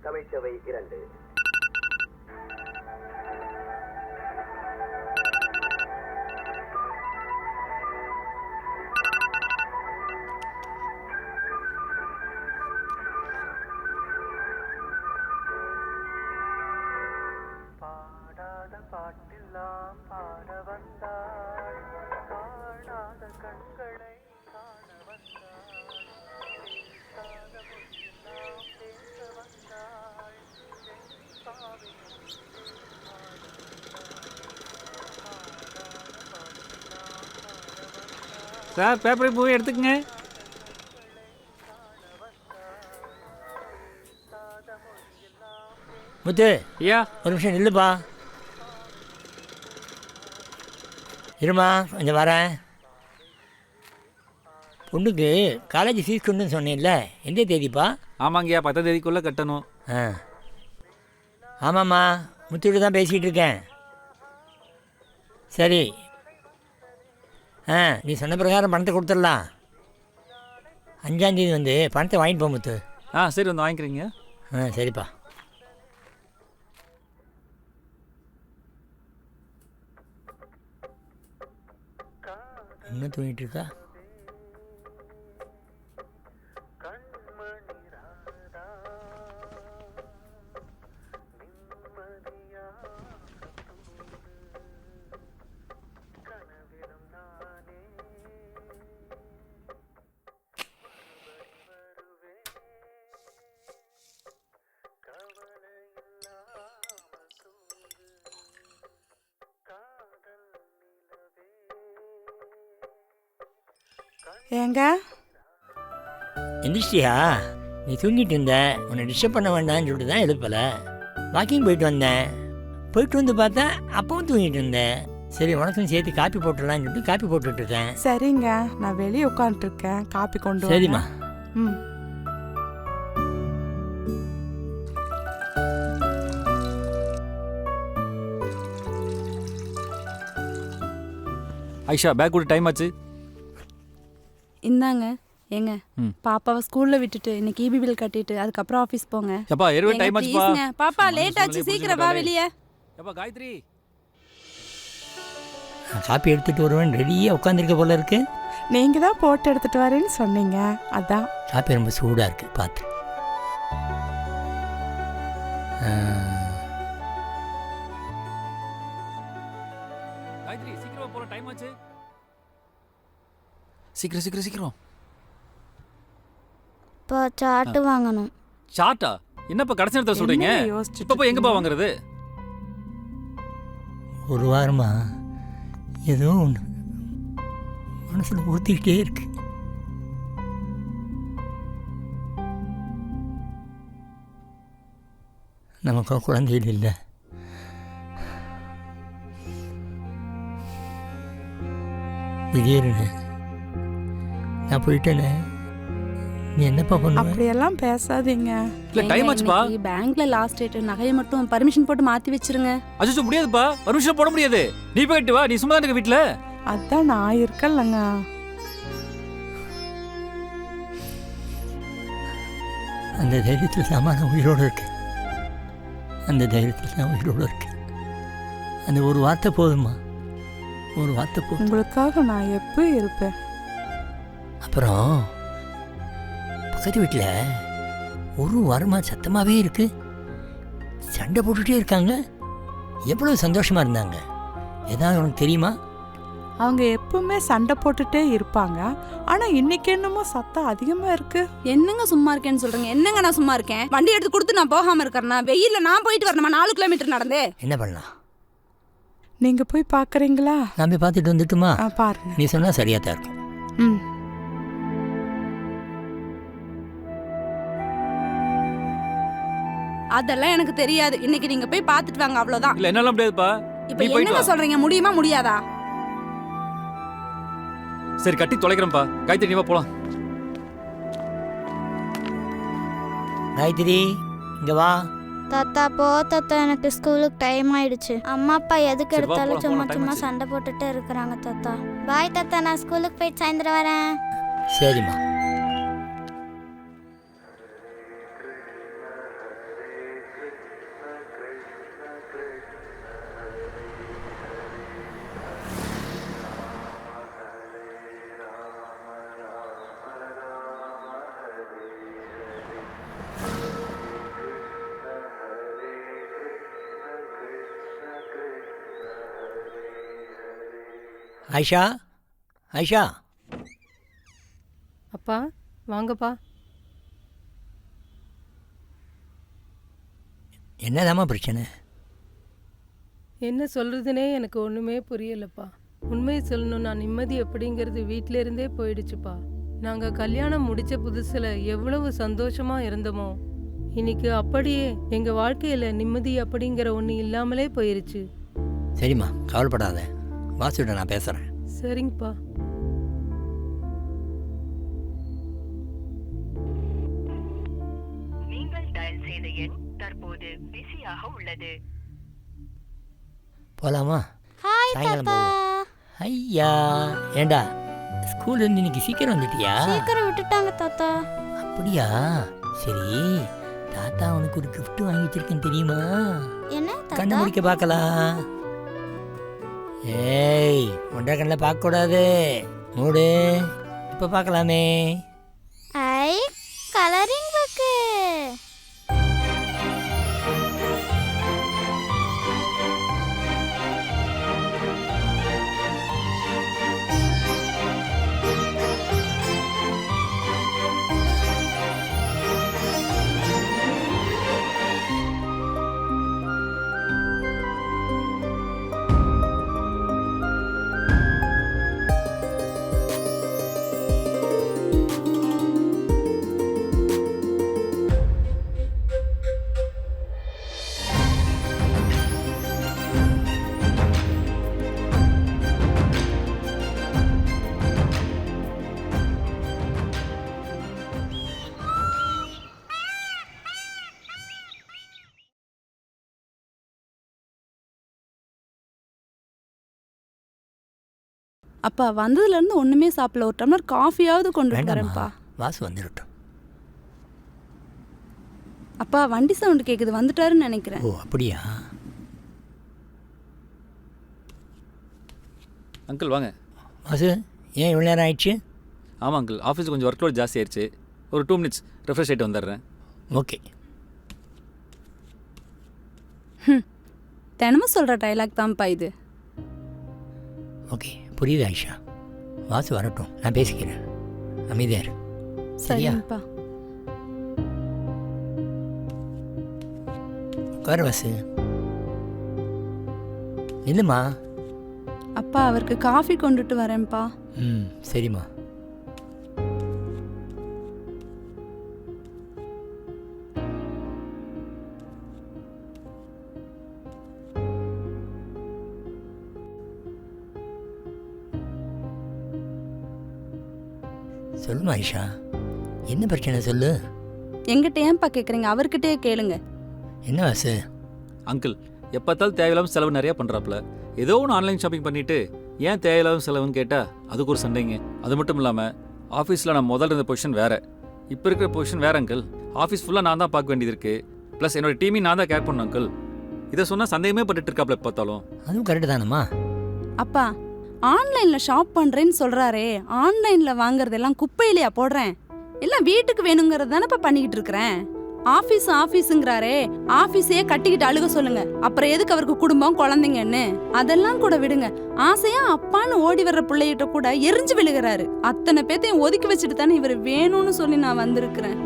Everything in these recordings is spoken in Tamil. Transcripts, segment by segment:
தமிழ்ச்சவை 2. பாட்டெல்லாம் பாட வந்தாள், காணாத கண்களை காண வந்தாள், பேசாத மொழியெல்லாம் பேச வந்தாள், சார் பேப்பரை போய் எடுத்துக்கங்க. முத்து ஐயா ஒரு நிமிஷம் நில்லுப்பா. இருமா கொஞ்சம் வரேன். பொண்ணுக்கு காலேஜ் ஃபீஸ் கொண்டுன்னு சொன்னேன்ல, எந்த தேதிப்பா? ஆமாங்கய்யா 10ஆம் தேதிக்குள்ளே கட்டணும். ஆமாம்மா, முத்துக்கிட்ட தான் பேசிகிட்டு இருக்கேன். சரி, நீ சொன்ன பிரகாரம் பணத்தை கொடுத்துடலாம். 5ஆம் தேதி வந்து பணத்தை வாங்கிட்டு போ முத்து. சரி வந்து வாங்கிக்கிறீங்க. சரிப்பா. இன்னும் தூங்கிட்டு இருக்கா? ஏங்க எந்திரிச்சியா? நீ தூங்கிட்டு இருந்த, உன்னை டிஸ்டர்ப் பண்ண வேண்டாம்னு சொல்லிட்டு தான் எழுப்பலை. வாக்கிங் போயிட்டு வந்தேன். போயிட்டு வந்து பார்த்தா அப்பவும் தூங்கிட்டு இருந்தேன். சரி உனக்கும் சேர்த்து காப்பி போட்டுடலான்னு சொல்லிட்டு காப்பி போட்டுட்ருக்கேன். சரிங்க, நான் வெளியே உட்காந்துருக்கேன், காப்பி கொண்டு வரேன். சரிம்மா. ம். ஐஷா பேக் கூட டைம் ஆச்சு. இந்தாங்க. ஏங்க பாப்பாவை ஸ்கூல்ல விட்டுட்டு இன்னைக்கு ஈபி பில் கட்டிட்டு அதுக்கப்புறம் ஆஃபீஸ் போங்க. எப்பா ஏறுவே டைம் ஆச்சுப்பா. பாப்பா லேட் ஆச்சு, சீக்கிரம் வா வெளியே. எப்பா காயத்ரி, காப்பி எடுத்துகிட்டு வருவேன் ரெடியாக உட்காந்துருக்க போல இருக்கு. நீங்கள் தான் போட்டு எடுத்துகிட்டு வரேன்னு சொன்னீங்க, அதான். காப்பி ரொம்ப சூடாக இருக்குது, பார்த்து. காயத்ரி சீக்கிரம் போற டைம் ஆச்சு. சீக்கிரம் சீக்கிரம் சீக்கிரம். இப்போ சாட்டு வாங்கணும். சாட்டா? என்னப்பா கடைசி நேரத்தில் சொல்றீங்க? இப்போ போய் எங்கப்பா வாங்குறது? ஒரு வாரமா ஏதோ ஒன்று மனசில் ஊற்றிக்கிட்டே இருக்கு. நமக்கு குழந்தைகள் இல்லை. திடீர்னு நான் போயிட்டேனே, நீ என்னப்பா பண்ணுவ? அப்படியெல்லாம் பேசாதீங்க. இல்ல டைம் ஆச்சுப்பா. பேங்க்ல லாஸ்ட் டேட், நகையை மட்டும் பர்மிஷன் போட்டு மாத்தி வச்சிருங்க. அஜிச்சோ முடியாதுப்பா, பர்மிஷன் போட முடியாது. நீ போயிட்டு வா, நீ சும்மா தான் இருக்க வீட்ல. அதான் நான் இருக்கல்லங்க. அந்த தைரியத்தில் தான் நான் உயிரோடு இருக்கேன். அந்த தைரியத்தில் தான் உயிரோடு இருக்கேன். அந்த ஒரு வார்த்தை போதுமா? ஒரு வார்த்தை போதும். உங்களுக்காக நான் எப்போ இருப்பேன். அப்புறம் பக்கத்து வீட்டில் ஒரு வாரமாக சத்தமாகவே இருக்கு, சண்டை போட்டுகிட்டே இருக்காங்க. எவ்வளோ சந்தோஷமாக இருந்தாங்க. ஏதாவது உனக்கு தெரியுமா? அவங்க எப்பவுமே சண்டை போட்டுட்டே இருப்பாங்க, ஆனால் இன்னைக்கு என்னமோ சத்தம் அதிகமாக இருக்கு. என்னங்க சும்மா இருக்கேன்னு சொல்றீங்க? என்னங்க நான் சும்மா இருக்கேன்? வண்டி எடுத்து கொடுத்து நான் போகாம இருக்கறேனா? வெயில்ல நான் போயிட்டு வரணுமா 4 கிலோமீட்டர் நடந்து? என்ன பண்ணலாம்? நீங்கள் போய் பார்க்குறீங்களா? நான் போய் பார்த்துட்டு வந்துட்டுமா? பாருங்க. நீ சொன்னால் சரியாக தான் இருக்கும். ம். அதெல்லாம் எனக்கு தெரியாது. இன்னைக்கு நீங்க போய் பார்த்துட்டு வாங்க, அவ்வளவுதான். இல்ல என்னால முடியாதுப்பா. இப்போ என்னங்க சொல்றீங்க? முடியுமா முடியாதா? சரி கட்டி தொலைக்கிறேன்ப்பா. காயத்ரி நீ வா போலாம். காயத்ரி இங்கே வா. தாத்தா போ தாத்தா, எனக்கு ஸ்கூலுக்கு டைம் ஆயிடுச்சு. அம்மா அப்பா எதுக்கு எடுத்தாலும் சும்மா சும்மா சண்டை போட்டுட்டு இருக்கிறாங்க தாத்தா. பாய் தாத்தா, நான் ஸ்கூலுக்கு போய் சாயந்தரம் வரேன். சரிம்மா. ஆயிஷா ஆயிஷா அப்பா வாங்கப்பா. என்னதாம்மா பிரச்சனை? என்ன சொல்கிறதுனே எனக்கு ஒன்றுமே புரியலப்பா. உண்மையை சொல்லணும், நான் நிம்மதி எப்படிங்கிறது வீட்டிலேருந்தே போயிடுச்சுப்பா. நாங்கள் கல்யாணம் முடித்த புதுசில் எவ்வளவு சந்தோஷமாக இருந்தோமோ, இன்னைக்கு அப்படியே எங்கள் வாழ்க்கையில் நிம்மதி அப்படிங்கிற ஒன்று இல்லாமலே போயிருச்சு. சரிம்மா, கவலைப்படாத. வாசுகிட்ட நான் பேசுகிறேன். சரிங்கப்பா. நீங்கள் டயல் செய்த எண் தற்போது பிஸியாக உள்ளது. போகலாமா? ஹாய் சாயங்காலம் தாத்தா. போவோம். ஐயா ஏண்டா ஸ்கூல்லேருந்து இன்னைக்கு சீக்கிரம் வந்துட்டியா? சீக்கிரம் விட்டுட்டாங்க தாத்தா. அப்படியா? சரி, தாத்தா உனக்கு ஒரு gift வாங்கி வச்சிருக்கேன் தெரியுமா? என்ன கண்ணை தாத்தா? முடிக்க பார்க்கலாம். ஏய், ஒன்றரை கண்ணில் பார்க்கக்கூடாது. மூடு. இப்போ பார்க்கலாமே. ஐ கலரிங் புக்கு. அப்பா வந்ததுல இருந்து ஒண்ணுமே சாப்பிடல. ஒரு டம்ளர் காஃபியாவது கொண்டு வேண்டாம்மா, வரேன்ப்பா. வாசு வந்துடட்டும். அப்பா வண்டி சவுண்ட் கேக்குது, வந்துட்டாருன்னு நினைக்கிறேன். ஓ அப்படியா? அங்கிள் வாங்க. வாசு, ஏன் இவ்வளோ நேரம் ஆயிடுச்சு? ஆமாம் அங்கிள், ஆஃபீஸ் கொஞ்சம் ஒர்க் லோட் ஜாஸ்தி ஆயிடுச்சு. ஒரு 2 minutes ரெஃப்ரெஷ் ஆகிட்டு வந்துடுறேன். ஓகே. தினமும் சொல்ற டைலாக் தான்ப்பா இது. ஓகே, புரியுது ஆயிஷா. வாசு வரட்டும், நான் பேசிக்கிறேன். அமைதியா இரு. சரியா? சரிப்பா. உட்காரு வாசு. இல்லைம்மா. அப்பா அவருக்கு காஃபி கொண்டுட்டு வரேன்ப்பா. ம் சரிம்மா. சொல்லுமா ஆயிஷா, என்ன பிரச்சனை சொல்லு. எங்கிட்ட ஏன்ப்பா கேக்குறீங்க? அவர்கிட்டயே கேளுங்க. என்ன வாசு? அங்கிள் எப்போ பார்த்தாலும் தேவையில்லாமல் செலவு நிறையா பண்ணுறாப்புல. ஏதோ ஒன்று ஆன்லைன் ஷாப்பிங் பண்ணிவிட்டு ஏன் தேவையில்லாமல் செலவுன்னு கேட்டால் அதுக்கு ஒரு சண்டைங்க. அது மட்டும் இல்லாமல் ஆஃபீஸில் நான் முதல்ல இருந்த பொசிஷன் வேறு, இப்போ இருக்கிற பொசிஷன் வேறு அங்கிள். ஆஃபீஸ் ஃபுல்லாக நான் தான் பார்க்க வேண்டியது இருக்குது. ப்ளஸ் என்னோட டீமையும் நான் தான் கேர் பண்ணணும் அங்கிள். இதை சொன்னால் சந்தேகமே பட்டுட்டு இருக்காப்புல பார்த்தாலும். அதுவும் கரெக்டு தானம்மா. அப்பா ஆன்லைன்ல ஷாப் பண்றேன்னு சொல்றாரே, ஆன்லைன்ல வாங்குறதெல்லாம் குப்பையிலையா போடுறேன்? எல்லாம் வீட்டுக்கு வேணுங்கிறது தானப்பா பண்ணிக்கிட்டு இருக்கிறேன். ஆஃபீஸுங்கிறாரே, ஆஃபீஸையே கட்டிக்கிட்டு அழுக சொல்லுங்க. அப்புறம் எதுக்கு அவருக்கு குடும்பம் குழந்தைங்கன்னு? அதெல்லாம் கூட விடுங்க. ஆசையா அப்பான்னு ஓடி வர்ற பிள்ளைகிட்ட கூட எரிஞ்சு விழுகிறாரு. அத்தனை பேத்தையும் ஒதுக்கி வச்சுட்டு தானே இவர் வேணும்னு சொல்லி நான் வந்திருக்கிறேன்.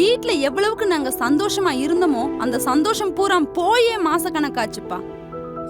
வீட்டுல எவ்வளவுக்கு நாங்க சந்தோஷமா இருந்தோமோ அந்த சந்தோஷம் பூரா போயே மாசக்கணக்காச்சுப்பா.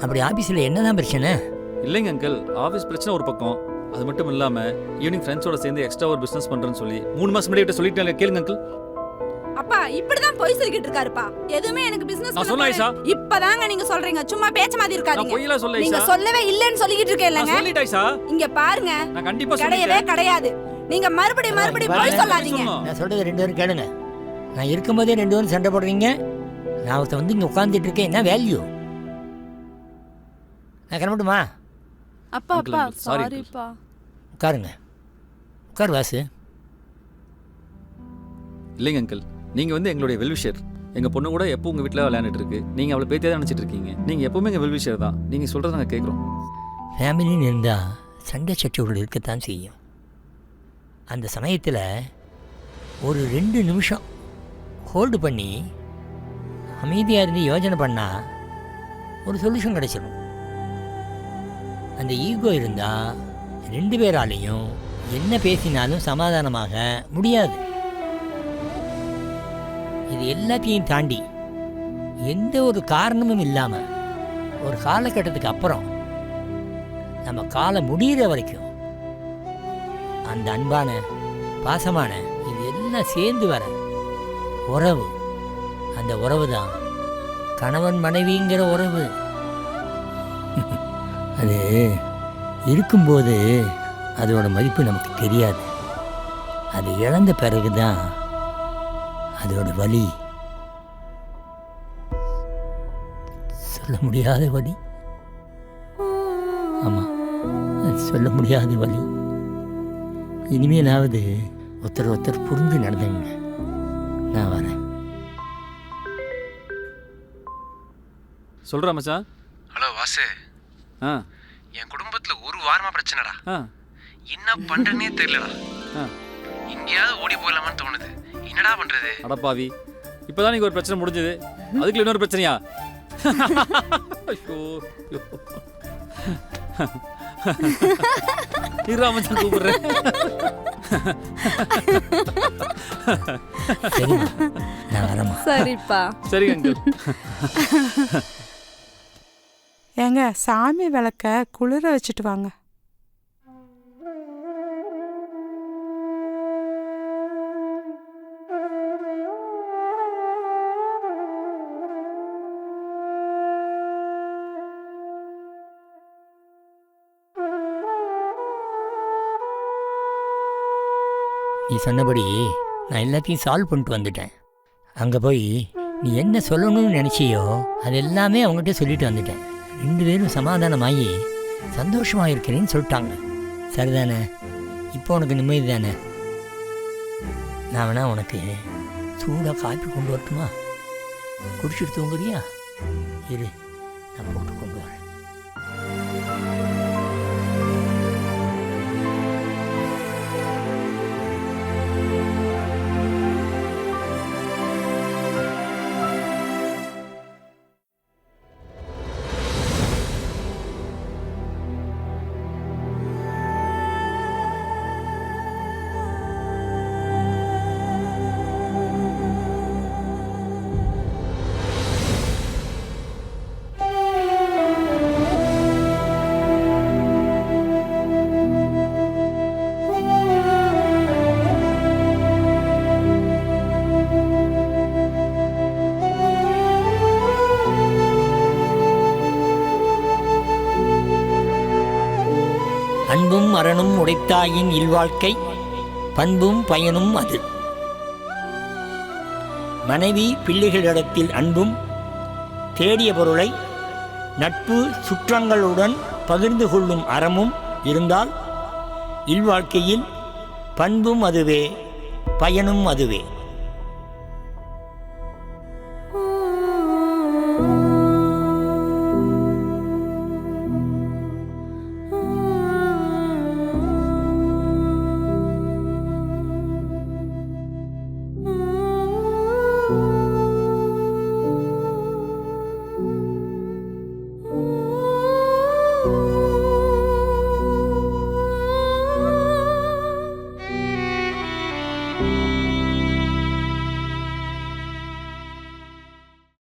அப்படி ஆஃபீஸில் என்னதான் பிரச்சனை? இல்லைங்க அங்கிள், ஆஃபீஸ் பிரச்சனை ஒரு பக்கம். அது மட்டும் இல்லாமல் ஈவினிங் ஃப்ரெண்ட்ஸோட சேர்ந்து எக்ஸ்ட்ரா ஒரு பிஸ்னஸ் பண்ணுறேன்னு சொல்லி 3 மாதம் முன்னாடி சொல்லிட்டு கேளுங்க அங்கிள். அப்பா இப்படிதான் பொய் சொல்லிக்கிட்டு இருக்காருப்பா. எதுவுமே எனக்கு பிசினஸ் நான் சொன்னேன் ஐஷா. இப்பதாங்க நீங்க சொல்றீங்க, சும்மா பேச்ச மாதிரி நான் இருக்காதீங்க. பொய்யெல்லாம் சொல்ல நீங்க ஐஷா. சொல்லவே இல்லன்னு சொல்லிக்கிட்டு இருக்கேன்லங்க. நான் சொல்லிட்டேன் ஐஷா. இங்க பாருங்க, நான் கண்டிப்பா கிடையவே சொல்லிட்டேன். கிடையாது. நீங்க மறுபடியும் பொய் சொல்லாதீங்க. நான் சொல்றது 2 பேரும் கேளுங்க. நான் இருக்கும்போதே 2 பேரும் சண்டை போடுறீங்க. நான் வந்து இங்கே உட்காந்துட்டு இருக்கேன். என்ன வேல்யூ? நான் கிளம்பட்டுமா? அப்பா Uncle, அப்பா uncle, sorry, சாரிப்பா. உட்காருங்க. உட்காரு வாசு. இல்லைங்க அங்கிள், நீங்கள் வந்து எங்களுடைய வெல்விஷர். எங்கள் பொண்ணு கூட எப்போ உங்கள் வீட்டில் விளையாண்டுட்டு இருக்கு. நீங்கள் அவளை பேத்தியாக நினச்சிட்டு இருக்கீங்க. நீங்கள் எப்போவுமே எங்கள் வெல்விஷர் தான். நீங்கள் சொல்கிறத நாங்கள் கேட்குறோம். ஃபேமிலின்னு இருந்தால் சண்டை சச்சரவுகள் இருக்கத்தான் செய்யும். அந்த சமயத்தில் ஒரு 2 நிமிஷம் ஹோல்டு பண்ணி அமைதியாக இருந்து யோசனை பண்ணால் ஒரு சொல்யூஷன் கிடைச்சிடும். அந்த ஈகோ இருந்தால் 2 பேராலையும் என்ன பேசினாலும் சமாதானமாக முடியாது. இது எல்லாத்தையும் தாண்டி எந்த ஒரு காரணமும் இல்லாமல் ஒரு காலகட்டத்துக்கு அப்புறம் நம்ம காலம் முடிகிற வரைக்கும் அந்த அன்பான பாசமான இது எல்லாம் சேர்ந்து வர உறவு, அந்த உறவு தான் கணவன் மனைவிங்கிற உறவு. அது இருக்கும்போது அதோட மதிப்பு நமக்கு தெரியாது. அது இழந்த பிறகு தான் அதோட வலி, சொல்ல முடியாத வலி. ஆமாம், அது சொல்ல முடியாத வலி. இனிமேலாவது ஒருத்தர் புரிஞ்சு நடந்துங்க. நான் வரேன். சொல்கிறா மச்சான். ஹலோ வாசு, ஆ என் குடும்பத்தில் ஒரு வாரமா பிரச்சனைடா. ஆ என்ன பண்றேன்னே தெரியலடா. ஆ எங்கேயாவது ஓடி போயிடலாமான்னு தோணுது. என்னடா பண்றது? அடப்பாவி, இப்போதான் நீங்கள் ஒரு பிரச்சனை முடிஞ்சது, அதுக்குள்ள இன்னொரு பிரச்சனையா? ஐயோ மச்சான் கூப்பிடுறேன். சரிம்மா, நான் வரேம்மா. சரிப்பா. சரி அங்கிள். ஏங்க சாமி விளக்க குளிர வச்சுட்டு வாங்க. நீ சொன்னபடி நான் எல்லாத்தையும் சால்வ் பண்ணிட்டு வந்துட்டேன். அங்கே போய் நீ என்ன சொல்லணும்னு நினச்சியோ அது எல்லாமே அவங்ககிட்ட சொல்லிட்டு வந்துட்டேன். 2 பேரும் சமாதானமாகி சந்தோஷமாக இருக்கிறேன்னு சொல்லிட்டாங்க. சரிதானே? இப்போ உனக்கு நிம்மதி தானே? நான் வேணா உனக்கு சூடாக காப்பி கொண்டு வரட்டுமா? குடிச்சிட்டு தூங்குறியா? இரு, நான் போட்டு கொண்டு வரேன். அன்பும் அரணும் உடைத்தாயின் இல்வாழ்க்கை, பண்பும் பயனும் அது. மனைவி பிள்ளைகளிடத்தில் அன்பும், தேடிய பொருளை நட்பு சுற்றங்களுடன் பகிர்ந்து கொள்ளும் அறமும் இருந்தால் இல்வாழ்க்கையில் பண்பும் அதுவே, பயனும் அதுவே.